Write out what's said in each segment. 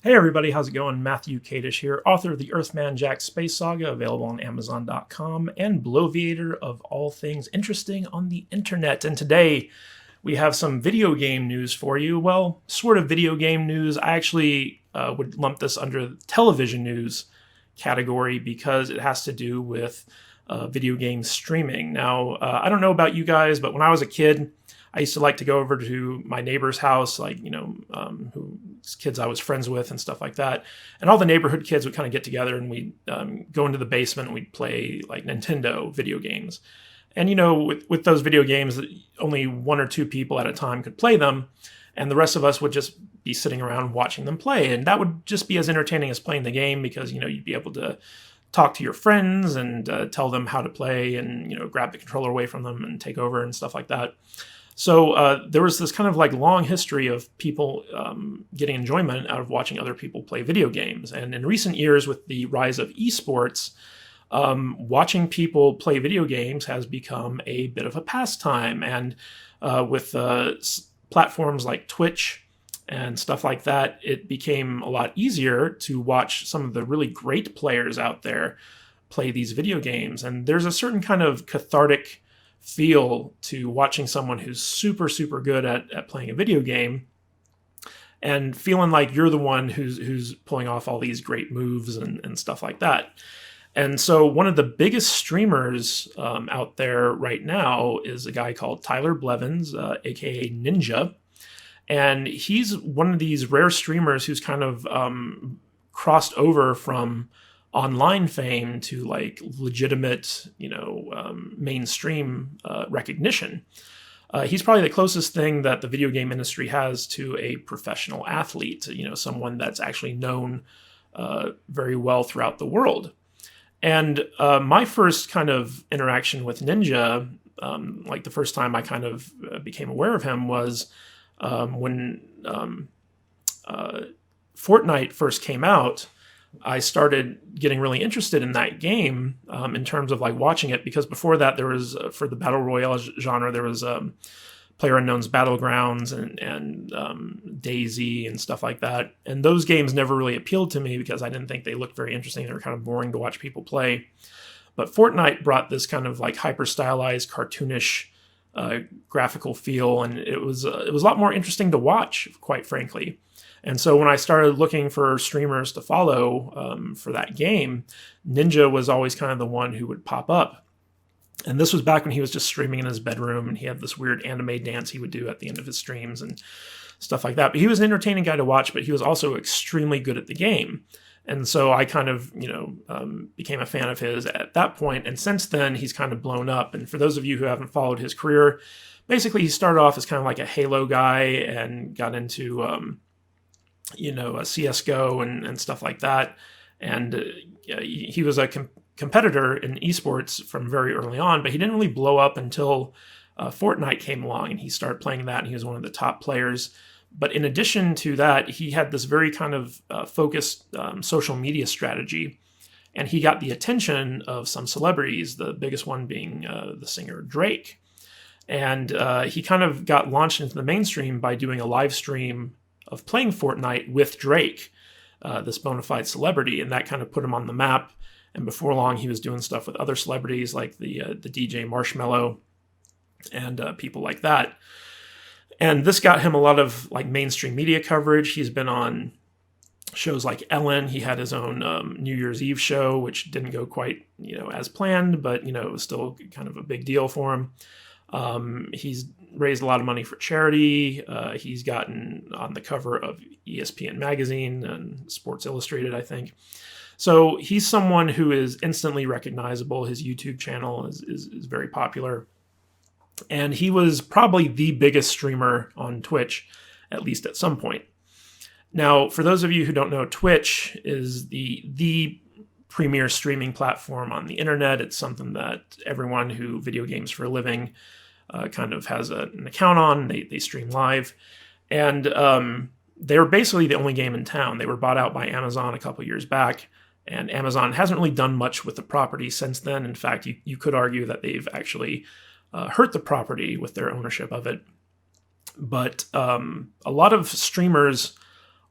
Hey everybody, how's it going? Matthew Kadish here, author of the Earthman Jack Space Saga, available on Amazon.com, and bloviator of all things interesting on the internet. And today we have some video game news for you. Well, sort of video game news. I actually would lump this under the television news category because it has to do with video game streaming. Now, I don't know about you guys, but when I was a kid, I used to like to go over to my neighbor's house, whose kids I was friends with and stuff like that. And all the neighborhood kids would kind of get together and we'd go into the basement and we'd play like Nintendo video games. And, with those video games, only one or two people at a time could play them. And the rest of us would just be sitting around watching them play. And that would just be as entertaining as playing the game because, you'd be able to talk to your friends and tell them how to play and, grab the controller away from them and take over and stuff like that. So there was this kind of like long history of people getting enjoyment out of watching other people play video games. And in recent years, with the rise of eSports, watching people play video games has become a bit of a pastime. And with platforms like Twitch and stuff like that, it became a lot easier to watch some of the really great players out there play these video games. And there's a certain kind of cathartic feel to watching someone who's super, super good at playing a video game and feeling like you're the one who's pulling off all these great moves and stuff like that. And so one of the biggest streamers out there right now is a guy called Tyler Blevins, aka Ninja. And he's one of these rare streamers who's kind of crossed over from online fame to like legitimate, mainstream recognition. He's probably the closest thing that the video game industry has to a professional athlete, someone that's actually known very well throughout the world. And my first kind of interaction with Ninja, like the first time I kind of became aware of him was when Fortnite first came out. I started getting really interested in that game in terms of like watching it, because before that there was for the battle royale genre there was PlayerUnknown's Battlegrounds and Daisy and stuff like that, and those games never really appealed to me because I didn't think they looked very interesting. They were kind of boring to watch people play. But Fortnite brought this kind of like hyper stylized, cartoonish graphical feel, and it was a lot more interesting to watch, quite frankly. And so when I started looking for streamers to follow for that game, Ninja was always kind of the one who would pop up. And this was back when he was just streaming in his bedroom, and he had this weird anime dance he would do at the end of his streams and stuff like that. But he was an entertaining guy to watch, but he was also extremely good at the game. And so I kind of, became a fan of his at that point. And since then, he's kind of blown up. And for those of you who haven't followed his career, basically he started off as kind of like a Halo guy and got into a CSGO and stuff like that. And he was a competitor in eSports from very early on, but he didn't really blow up until Fortnite came along and he started playing that, and he was one of the top players. But in addition to that, he had this very kind of focused social media strategy, and he got the attention of some celebrities, the biggest one being the singer Drake. And he kind of got launched into the mainstream by doing a live stream of playing Fortnite with Drake, this bona fide celebrity, and that kind of put him on the map. And before long, he was doing stuff with other celebrities like the DJ Marshmello and people like that. And this got him a lot of like mainstream media coverage. He's been on shows like Ellen. He had his own New Year's Eve show, which didn't go quite as planned, but it was still kind of a big deal for him. He's raised a lot of money for charity. He's gotten on the cover of ESPN magazine and Sports Illustrated, I think. So he's someone who is instantly recognizable. His YouTube channel is very popular. And he was probably the biggest streamer on Twitch, at least at some point. Now, for those of you who don't know, Twitch is the premier streaming platform on the internet. It's something that everyone who video games for a living kind of has an account on. They stream live. And they're basically the only game in town. They were bought out by Amazon a couple years back. And Amazon hasn't really done much with the property since then. In fact, you could argue that they've actually hurt the property with their ownership of it. But a lot of streamers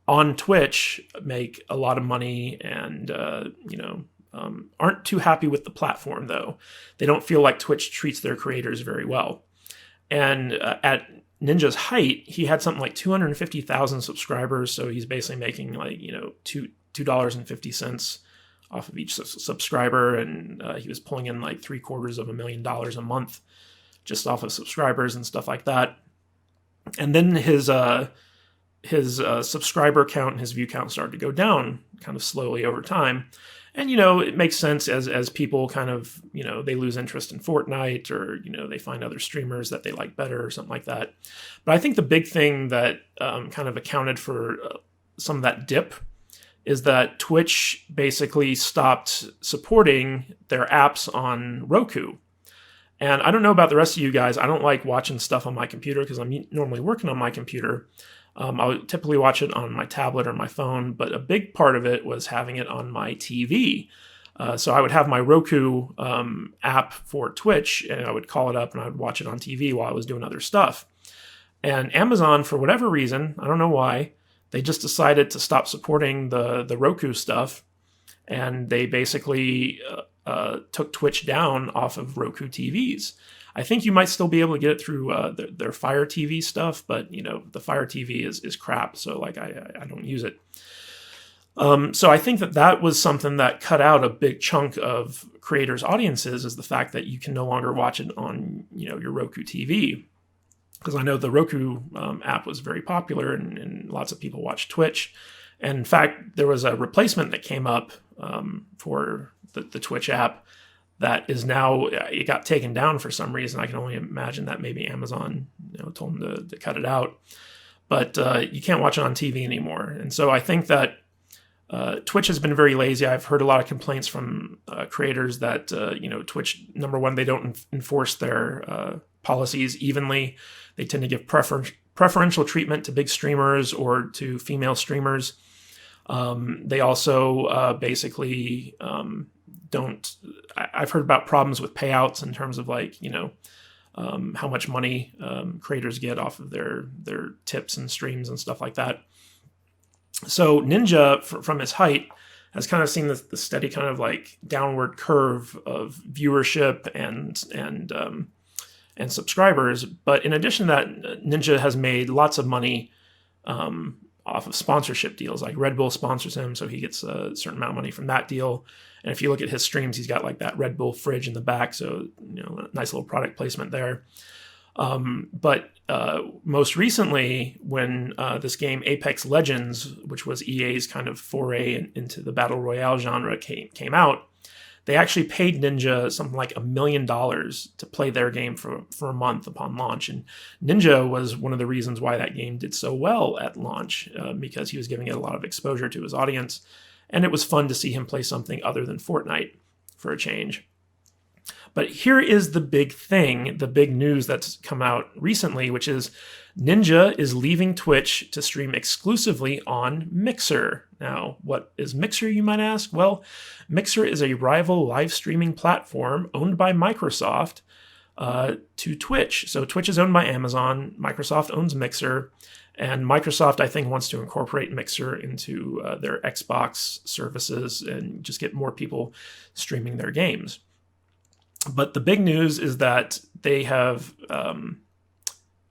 on Twitch make a lot of money and, aren't too happy with the platform, though. They don't feel like Twitch treats their creators very well. And at Ninja's height, he had something like 250,000 subscribers, so he's basically making like, $2.50 off of each subscriber, and he was pulling in like $750,000 a month just off of subscribers and stuff like that. And then his subscriber count and his view count started to go down kind of slowly over time. And, it makes sense as people kind of, they lose interest in Fortnite, or, they find other streamers that they like better or something like that. But I think the big thing that kind of accounted for some of that dip is that Twitch basically stopped supporting their apps on Roku. And I don't know about the rest of you guys. I don't like watching stuff on my computer because I'm normally working on my computer. I'll typically watch it on my tablet or my phone, but a big part of it was having it on my TV. So I would have my Roku app for Twitch, and I would call it up and I would watch it on TV while I was doing other stuff. And Amazon, for whatever reason, I don't know why, they just decided to stop supporting the Roku stuff, and they basically took Twitch down off of Roku TVs. I think you might still be able to get it through their Fire TV stuff, but the Fire TV is crap, so like I don't use it. So I think that was something that cut out a big chunk of creators' audiences, is the fact that you can no longer watch it on your Roku TV. Because I know the Roku app was very popular, and lots of people watch Twitch. And in fact, there was a replacement that came up for the Twitch app that is now, it got taken down for some reason. I can only imagine that maybe Amazon told them to cut it out. But you can't watch it on TV anymore. And so I think that Twitch has been very lazy. I've heard a lot of complaints from creators that, Twitch, number one, they don't enforce their policies evenly. They tend to give preferential treatment to big streamers or to female streamers. They also basically don't. I've heard about problems with payouts in terms of like, how much money creators get off of their tips and streams and stuff like that. So Ninja, from his height, has kind of seen the steady kind of like downward curve of viewership and subscribers. But in addition to that, Ninja has made lots of money off of sponsorship deals. Like Red Bull sponsors him, so he gets a certain amount of money from that deal. And if you look at his streams, he's got like that Red Bull fridge in the back, so nice little product placement there. But most recently, when this game Apex Legends, which was EA's kind of foray into the battle royale genre, came out, they actually paid Ninja something like $1 million to play their game for a month upon launch. And Ninja was one of the reasons why that game did so well at launch, because he was giving it a lot of exposure to his audience. And it was fun to see him play something other than Fortnite for a change. But here is the big thing, the big news that's come out recently, which is Ninja is leaving Twitch to stream exclusively on Mixer. Now, what is Mixer, you might ask? Well, Mixer is a rival live streaming platform owned by Microsoft to Twitch. So Twitch is owned by Amazon, Microsoft owns Mixer, and Microsoft, I think, wants to incorporate Mixer into their Xbox services and just get more people streaming their games. But the big news is that they have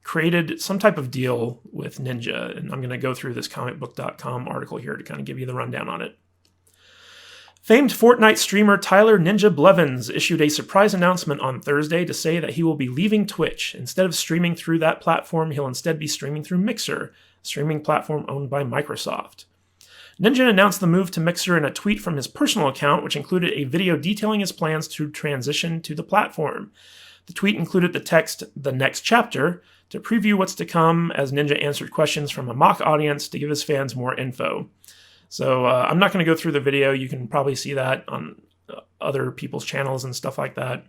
created some type of deal with Ninja, and I'm going to go through this comicbook.com article here to kind of give you the rundown on it. Famed Fortnite streamer Tyler Ninja Blevins issued a surprise announcement on Thursday to say that he will be leaving Twitch. Instead of streaming through that platform, he'll instead be streaming through Mixer, a streaming platform owned by Microsoft. Ninja announced the move to Mixer in a tweet from his personal account, which included a video detailing his plans to transition to the platform. The tweet included the text, "The Next Chapter," to preview what's to come, as Ninja answered questions from a mock audience to give his fans more info. So I'm not going to go through the video. You can probably see that on other people's channels and stuff like that.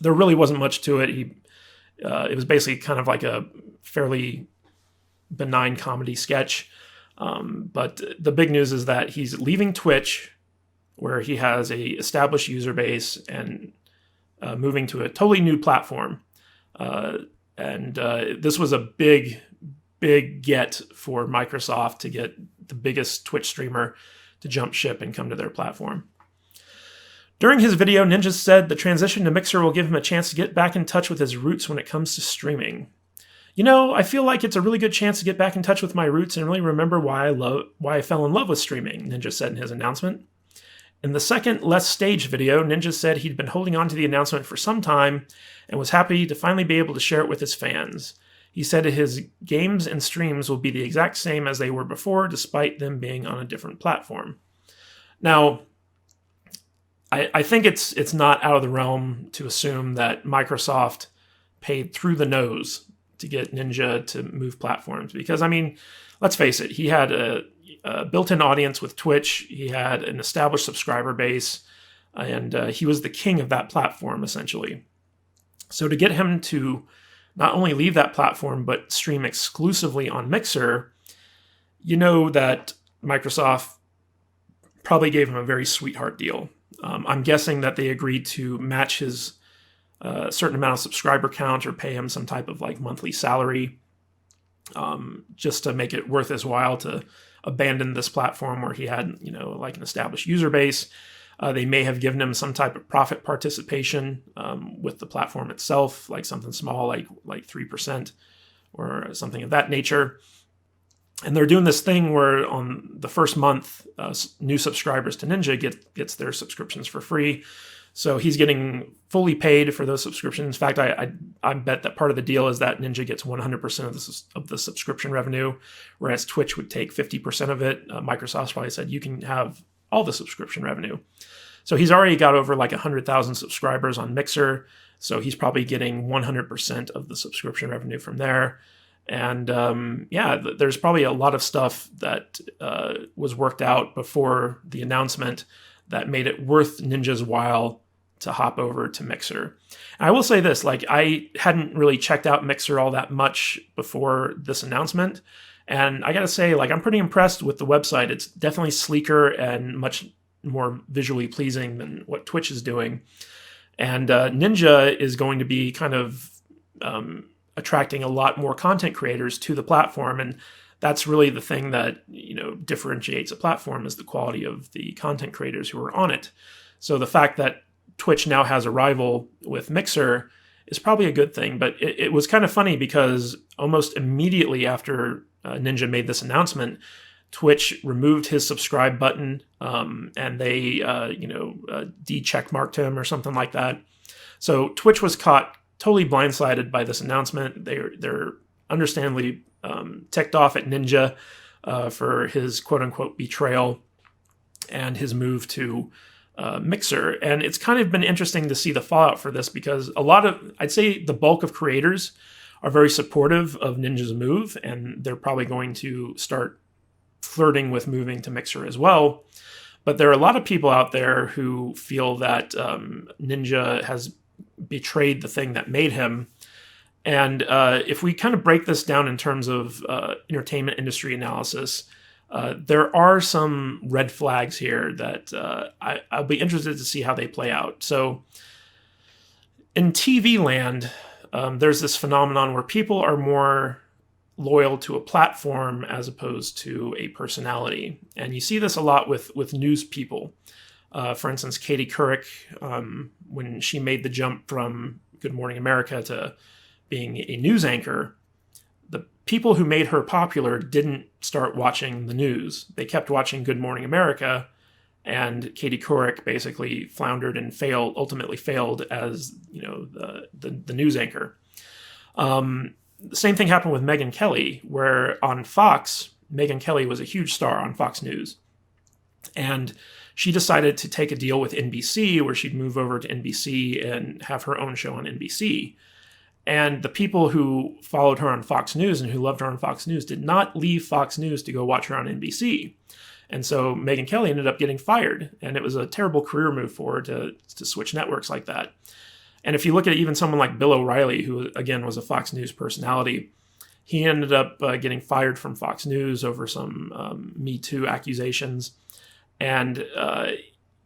There really wasn't much to it. It was basically kind of like a fairly benign comedy sketch. But the big news is that he's leaving Twitch, where he has a established user base, and moving to a totally new platform. And this was a big big get for Microsoft to get the biggest Twitch streamer to jump ship and come to their platform. During his video, Ninja said the transition to Mixer will give him a chance to get back in touch with his roots when it comes to streaming. I feel like it's a really good chance to get back in touch with my roots and really remember why I fell in love with streaming, Ninja said in his announcement. In the second, less staged video, Ninja said he'd been holding on to the announcement for some time and was happy to finally be able to share it with his fans. He said his games and streams will be the exact same as they were before, despite them being on a different platform. Now, I think it's not out of the realm to assume that Microsoft paid through the nose to get Ninja to move platforms. Because, let's face it, he had a built-in audience with Twitch. He had an established subscriber base, and he was the king of that platform, essentially. So to get him to not only leave that platform, but stream exclusively on Mixer, that Microsoft probably gave him a very sweetheart deal. I'm guessing that they agreed to match his certain amount of subscriber count or pay him some type of monthly salary, just to make it worth his while to abandon this platform where he had, an established user base. They may have given him some type of profit participation with the platform itself, like something small, like 3% or something of that nature. And they're doing this thing where on the first month, new subscribers to Ninja gets their subscriptions for free. So he's getting fully paid for those subscriptions. In fact, I bet that part of the deal is that Ninja gets 100% of the subscription revenue, whereas Twitch would take 50% of it. Microsoft probably said you can have all the subscription revenue. So he's already got over 100,000 subscribers on Mixer. So he's probably getting 100% of the subscription revenue from there. And there's probably a lot of stuff that was worked out before the announcement that made it worth Ninja's while to hop over to Mixer. And I will say this, I hadn't really checked out Mixer all that much before this announcement. And I gotta say, I'm pretty impressed with the website. It's definitely sleeker and much more visually pleasing than what Twitch is doing. And Ninja is going to be kind of attracting a lot more content creators to the platform. And that's really the thing that, differentiates a platform is the quality of the content creators who are on it. So the fact that Twitch now has a rival with Mixer is probably a good thing. But it was kind of funny because almost immediately after Ninja made this announcement, Twitch removed his subscribe button and they, de-checkmarked him or something like that. So Twitch was caught totally blindsided by this announcement. They're understandably ticked off at Ninja for his quote-unquote betrayal and his move to Mixer. And it's kind of been interesting to see the fallout for this because I'd say the bulk of creators are very supportive of Ninja's move, and they're probably going to start flirting with moving to Mixer as well. But there are a lot of people out there who feel that Ninja has betrayed the thing that made him. And if we kind of break this down in terms of entertainment industry analysis, there are some red flags here that I'll be interested to see how they play out. So in TV land, there's this phenomenon where people are more loyal to a platform as opposed to a personality. And you see this a lot with news people. For instance, Katie Couric, when she made the jump from Good Morning America to being a news anchor, the people who made her popular didn't start watching the news. They kept watching Good Morning America, and Katie Couric basically floundered and ultimately failed as the news anchor. The same thing happened with Megyn Kelly, where on Fox, Megyn Kelly was a huge star on Fox News. And she decided to take a deal with NBC where she'd move over to NBC and have her own show on NBC. And the people who followed her on Fox News and who loved her on Fox News did not leave Fox News to go watch her on NBC. And so Megyn Kelly ended up getting fired. And it was a terrible career move for her to switch networks like that. And if you look at even someone like Bill O'Reilly, who again was a Fox News personality, he ended up getting fired from Fox News over some Me Too accusations. And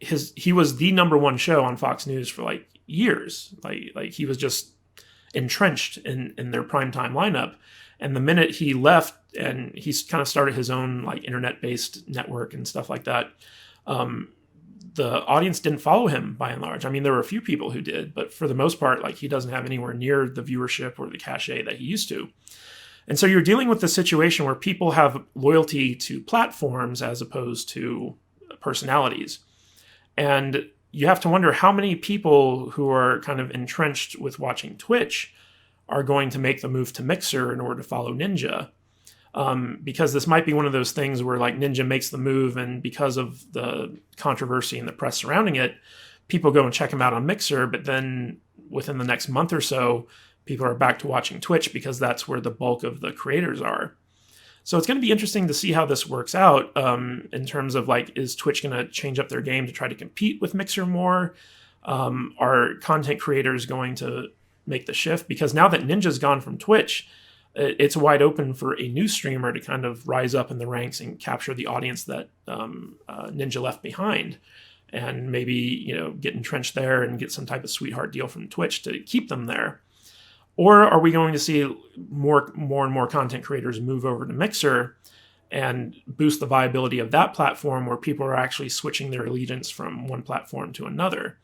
he was the number one show on Fox News for years. Like he was just entrenched in their primetime lineup. And the minute he left and he's kind of started his own like internet-based network and stuff like that, the audience didn't follow him by and large. I mean, there were a few people who did, but for the most part, like he doesn't have anywhere near the viewership or the cachet that he used to. And so you're dealing with the situation where people have loyalty to platforms as opposed to personalities. And you have to wonder how many people who are kind of entrenched with watching Twitch are going to make the move to Mixer in order to follow Ninja. Because this might be one of those things where like Ninja makes the move, and because of the controversy and the press surrounding it, people go and check him out on Mixer, but then within the next month or so, people are back to watching Twitch because that's where the bulk of the creators are. So it's going to be interesting to see how this works out in terms of like, is Twitch going to change up their game to try to compete with Mixer more? Are content creators going to make the shift? Because now that Ninja's gone from Twitch, it's wide open for a new streamer to kind of rise up in the ranks and capture the audience that Ninja left behind, and maybe, you know, get entrenched there and get some type of sweetheart deal from Twitch to keep them there. Or are we going to see more and more content creators move over to Mixer and boost the viability of that platform, where people are actually switching their allegiance from one platform to another?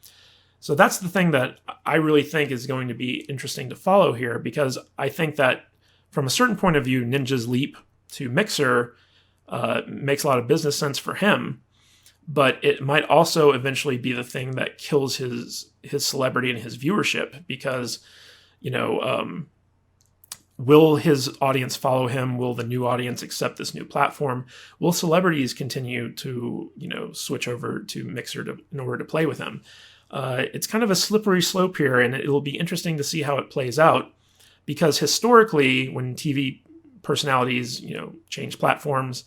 So that's the thing that I really think is going to be interesting to follow here, because I think that from a certain point of view, Ninja's leap to Mixer makes a lot of business sense for him, but it might also eventually be the thing that kills his celebrity and his viewership, because, you know, will his audience follow him? Will the new audience accept this new platform? Will celebrities continue to, you know, switch over to Mixer in order to play with him? It's kind of a slippery slope here, and it'll be interesting to see how it plays out. Because historically, when TV personalities, you know, change platforms,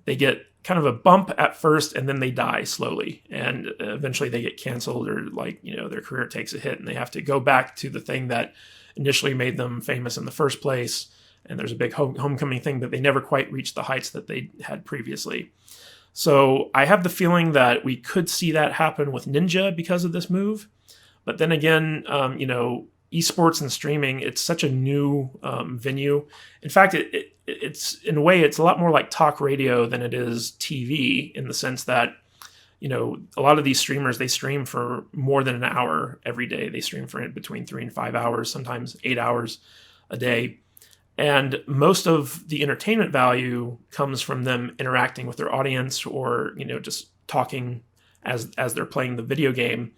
they get kind of a bump at first and then they die slowly. And eventually they get canceled, or like, you know, their career takes a hit and they have to go back to the thing that initially made them famous in the first place. And there's a big homecoming thing, but they never quite reached the heights that they had previously. So I have the feeling that we could see that happen with Ninja because of this move. But then again, you know, eSports and streaming, it's such a new venue. In fact, it's in a way, it's a lot more like talk radio than it is TV, in the sense that, you know, a lot of these streamers, they stream for more than an hour every day. They stream for between 3 and 5 hours, sometimes 8 hours a day. And most of the entertainment value comes from them interacting with their audience, or, you know, just talking as they're playing the video game.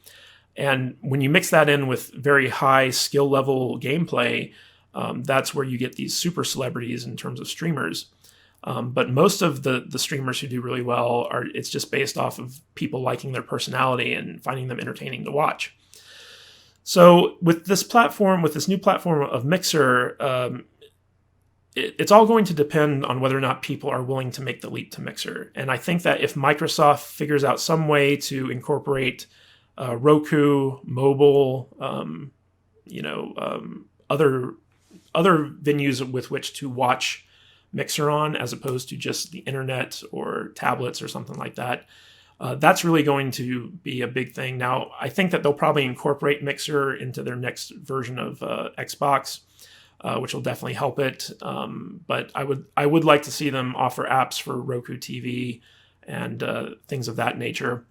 And when you mix that in with very high skill level gameplay, that's where you get these super celebrities in terms of streamers. But most of the streamers who do really well it's just based off of people liking their personality and finding them entertaining to watch. So with this platform, with this new platform of Mixer, it's all going to depend on whether or not people are willing to make the leap to Mixer. And I think that if Microsoft figures out some way to incorporate Roku, mobile, other venues with which to watch Mixer on, as opposed to just the internet or tablets or something like that, that's really going to be a big thing. Now, I think that they'll probably incorporate Mixer into their next version of Xbox, which will definitely help it. But I would like to see them offer apps for Roku TV and things of that nature.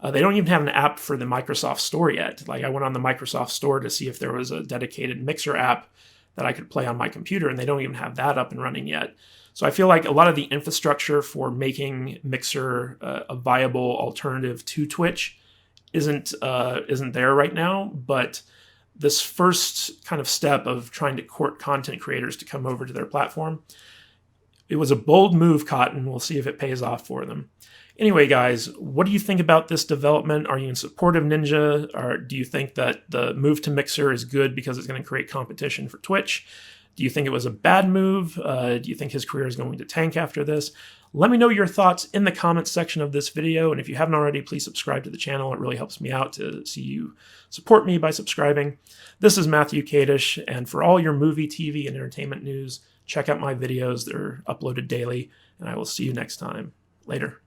They don't even have an app for the Microsoft Store yet. Like, I went on the Microsoft Store to see if there was a dedicated Mixer app that I could play on my computer, and they don't even have that up and running yet. So I feel like a lot of the infrastructure for making Mixer a viable alternative to Twitch isn't there right now. But this first kind of step of trying to court content creators to come over to their platform, it was a bold move, Cotton. We'll see if it pays off for them. Anyway, guys, what do you think about this development? Are you in support of Ninja? Or do you think that the move to Mixer is good because it's going to create competition for Twitch? Do you think it was a bad move? Do you think his career is going to tank after this? Let me know your thoughts in the comments section of this video. And if you haven't already, please subscribe to the channel. It really helps me out to see you support me by subscribing. This is Matthew Kadish, and for all your movie, TV, and entertainment news, check out my videos. They're uploaded daily, and I will see you next time. Later.